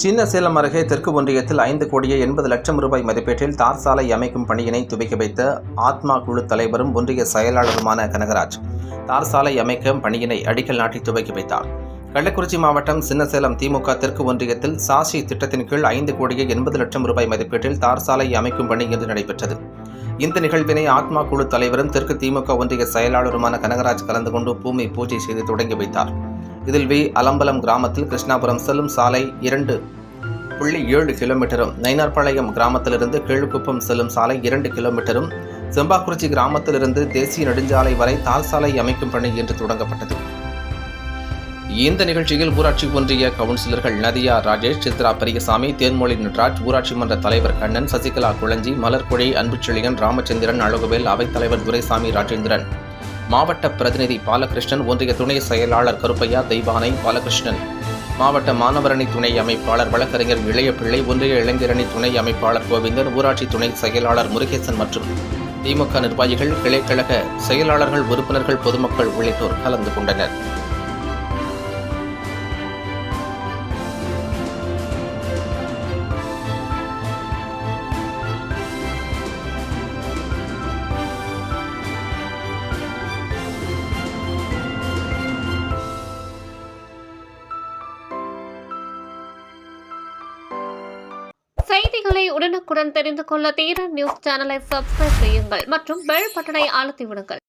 சின்ன சேலம் அருகே தெற்கு ஒன்றியத்தில் 5,80,00,000 ரூபாய் மதிப்பீட்டில் தார் சாலை அமைக்கும் பணியினை துவக்கி வைத்த ஆத்மா குழு தலைவரும் ஒன்றிய செயலாளருமான கனகராஜ் தார் சாலை அமைக்கும் பணியினை அடிக்கல் நாட்டி துவக்கி வைத்தார். கள்ளக்குறிச்சி மாவட்டம் சின்னசேலம் திமுக தெற்கு ஒன்றியத்தில் சாசி திட்டத்தின் கீழ் 5,80,00,000 ரூபாய் மதிப்பீட்டில் தார் சாலை அமைக்கும் பணி இன்று நடைபெற்றது. இந்த நிகழ்வினை ஆத்மா குழு தலைவரும் தெற்கு திமுக ஒன்றிய செயலாளருமான கனகராஜ் கலந்து கொண்டு பூமி பூஜை செய்து தொடங்கி வைத்தார். இதில் அலம்பலம் கிராமத்தில் கிருஷ்ணாபுரம் செல்லும் சாலை 2.7 கிலோமீட்டரும், நயினார்பாளையம் கிராமத்திலிருந்து கீழ்குப்பம் செல்லும் சாலை 2 கிலோமீட்டரும், செம்பாக்குறிச்சி கிராமத்திலிருந்து தேசிய நெடுஞ்சாலை வரை தார் சாலை அமைக்கும் பணி இன்று தொடங்கப்பட்டது. இந்த நிகழ்ச்சியில் ஊராட்சி ஒன்றிய கவுன்சிலர்கள் நதியா ராஜேஷ், சித்ரா பெரியசாமி, தேன்மொழி நடராஜ், ஊராட்சி மன்ற தலைவர் கண்ணன், சசிகலா குளஞ்சி, மலர்கொழி, அன்புச்செழியன், ராமச்சந்திரன், அழகுவேல், அவைத்தலைவர் துரைசாமி ராஜேந்திரன், மாவட்ட பிரதிநிதி பாலகிருஷ்ணன், ஒன்றிய துணை செயலாளர் கருப்பையா, தெய்வானை, பாலகிருஷ்ணன், மாவட்ட மாணவரணி துணை அமைப்பாளர் வழக்கறிஞர் இளையபிள்ளை, ஒன்றிய இளைஞரணி துணை அமைப்பாளர் கோவிந்தன், ஊராட்சி துணை செயலாளர் முருகேசன் மற்றும் திமுக நிர்வாகிகள், கிளைக்கழக செயலாளர்கள், உறுப்பினர்கள், பொதுமக்கள் உள்ளிட்டோர் கலந்து கொண்டனர். செய்திகளை உடனுக்குடன் தெரிந்து கொள்ள தீரன் நியூஸ் சேனலை சப்ஸ்கிரைப் செய்யுங்கள் மற்றும் பெல் பட்டனை அழுத்தி விடுங்கள்.